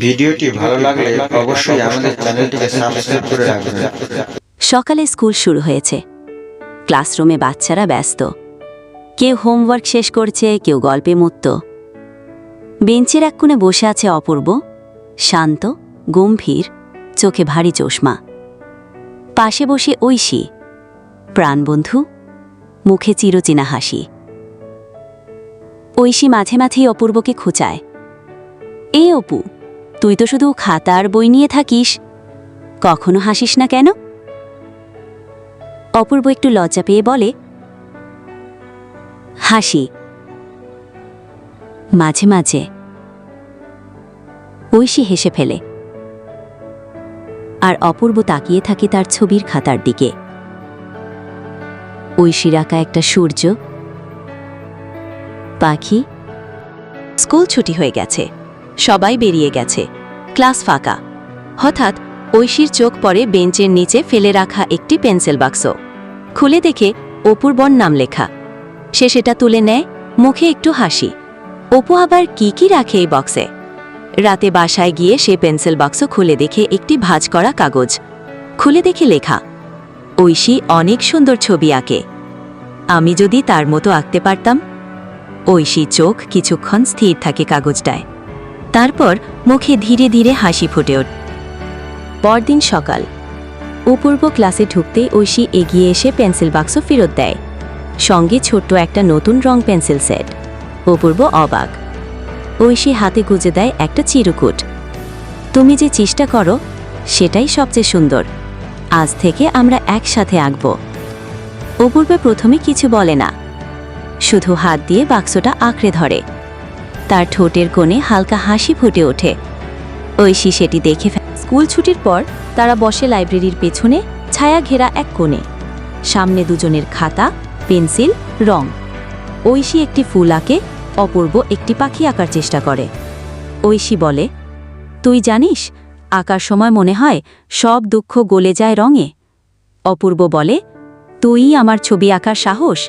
ভিডিওটি ভালো লাগলে অবশ্যই আমাদের চ্যানেলটিকে সাবস্ক্রাইব করে রাখবেন। সকালে স্কুল শুরু হয়েছে। ক্লাসরুমে বাচ্চারা ব্যস্ত, কেউ হোমওয়ার্ক শেষ করছে, কেউ গল্পে মত্ত। বেঞ্চের এক কোণে বসে আছে অপূর্ব, শান্ত, গম্ভীর, চোখে ভারী চশমা। পাশে বসে ঐশী, প্রাণবন্ধু, মুখে চিরচেনা হাসি। ঐশী মাঝে মাঝেই অপূর্বকে খোঁচায়, এ অপু, তুই তো শুধু খাতা আর বই নিয়ে থাকিস, কখনো হাসিস না কেন? অপূর্ব একটু লজ্জা পেয়ে বলে, হাসি মাঝে মাঝে। ঐশী হেসে ফেলে, আর অপূর্ব তাকিয়ে থাকে তার ছবির খাতার দিকে। ঐশীর আঁকা একটা সূর্য, পাখি। স্কুল ছুটি হয়ে গেছে, সবাই বেরিয়ে গেছে, ক্লাস ফাঁকা। হঠাৎ ঐশীর চোখ পড়ে বেঞ্চের নিচে ফেলে রাখা একটি পেন্সিল বাক্স। খুলে দেখে অপূর্বর নাম লেখা। সে সেটা তুলে নেয়, মুখে একটু হাসি। অপু আবার কি কি রাখে এই বক্সে? রাতে বাসায় গিয়ে সে পেন্সিল বাক্স খুলে দেখে একটি ভাঁজ করা কাগজ। খুলে দেখে লেখা, ঐশী অনেক সুন্দর ছবি আঁকে, আমি যদি তার মতো আঁকতে পারতাম। ঐশী চোখ কিছুক্ষণ স্থির থাকে কাগজটায়, তারপর মুখে ধীরে ধীরে হাসি ফুটে ওঠে। পরদিন সকাল, অপূর্ব ক্লাসে ঢুকতেই ঐশী এগিয়ে এসে পেন্সিল বাক্স ফেরত দেয়, সঙ্গে ছোট্ট একটা নতুন রং পেন্সিল সেট। অপূর্ব অবাক। ঐশী হাতে গুজে দেয় একটা চিরকুট। তুমি যে চেষ্টা করো সেটাই সবচেয়ে সুন্দর, আজ থেকে আমরা একসাথে আঁকব। অপূর্ব প্রথমে কিছু বলে না, শুধু হাত দিয়ে বাক্সটা আঁকড়ে ধরে। তার ঠোঁটের কোণে হালকা হাসি ফুটে ওঠে। ঐশী সেটি দেখে স্কুল ছুটির পর তারা বসে লাইব্রেরির পেছনে ছায়া ঘেরা এক কোণে। সামনে দুজনের খাতা, পেন্সিল, রং। ঐশী একটি ফুল আঁকে, অপূর্ব একটি পাখি আঁকার চেষ্টা করে। ঐশী বলে, তুই জানিস, আঁকার সময় মনে হয় সব দুঃখ গলে যায় রঙে। অপূর্ব বলে, তুই আমার ছবি আঁকার সাহস,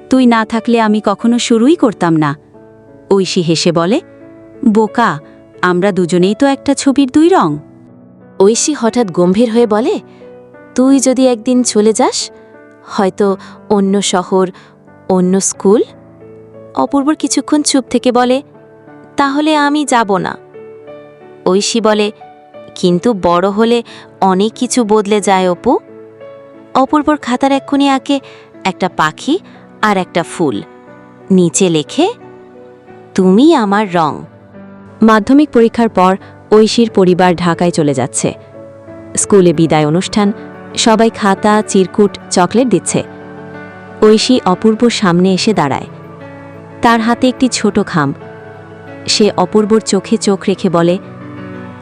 তুই না থাকলে আমি কখনো শুরুই করতাম না। ঐশী হেসে বলে, বোকা, আমরা দুজনেই তো একটা ছবির দুই রং। ঐশী হঠাৎ গম্ভীর হয়ে বলে, তুই যদি একদিন চলে যাস, হয়তো অন্য শহর, অন্য স্কুল। অপূর্বর কিছুক্ষণ চুপ থেকে বলে, তাহলে আমি যাব না। ঐশী বলে, কিন্তু বড় হলে অনেক কিছু বদলে যায় অপু। অপূর্বর খাতার এক কোণে আঁকে একটা পাখি আর একটা ফুল, নিচে লেখে, তুমি আমার রং। মাধ্যমিক পরীক্ষার পর ঐশীর পরিবার ঢাকায় চলে যাচ্ছে। স্কুলে বিদায় অনুষ্ঠান, সবাই খাতা, চিরকুট, চকলেট দিচ্ছে। ঐশী অপূর্বর সামনে এসে দাঁড়ায়, তার হাতে একটি ছোট খাম। সে অপূর্বর চোখে চোখ রেখে বলে,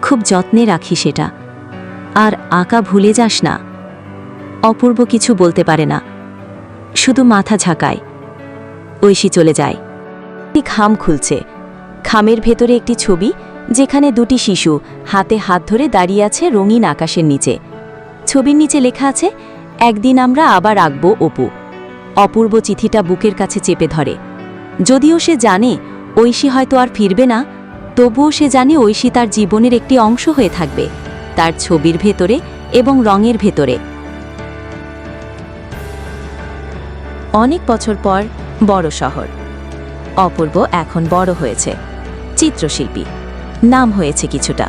খুব যত্নে রাখি সেটা, আর আঁকা ভুলে যাস না। অপূর্ব কিছু বলতে পারে না, শুধু মাথা ঝাঁকায়। ঐশী চলে যায়। খাম খুলছে, খামের ভেতরে একটি ছবি, যেখানে দুটি শিশু হাতে হাত ধরে দাঁড়িয়ে আছে রঙিন আকাশের নিচে। ছবির নিচে লেখা আছে, একদিন আমরা আবার আঁকব অপু। অপূর্ব চিঠিটা বুকের কাছে চেপে ধরে। যদিও সে জানে ঐশী হয়তো আর ফিরবে না, তবুও সে জানে ঐশী তার জীবনের একটি অংশ হয়ে থাকবে, তার ছবির ভেতরে এবং রঙের ভেতরে। অনেক বছর পর বড় শহর। অপূর্ব এখন বড় হয়েছে, চিত্রশিল্পী, নাম হয়েছে কিছুটা।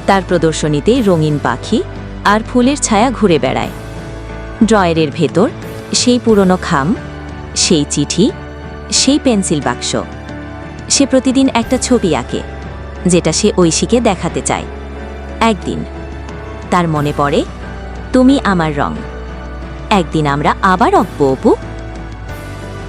তার প্রদর্শনীতে রঙিন পাখি আর ফুলের ছায়া ঘুরে বেড়ায়। ড্রয়ারের ভেতর সেই পুরনো খাম, সেই চিঠি, সেই পেন্সিল বাক্স। সে প্রতিদিন একটা ছবি আঁকে, যেটা সে ঐশীকে দেখাতে চায়। একদিন তার মনে পড়ে, তুমি আমার রং, একদিন আমরা আবার আঁকব অপু।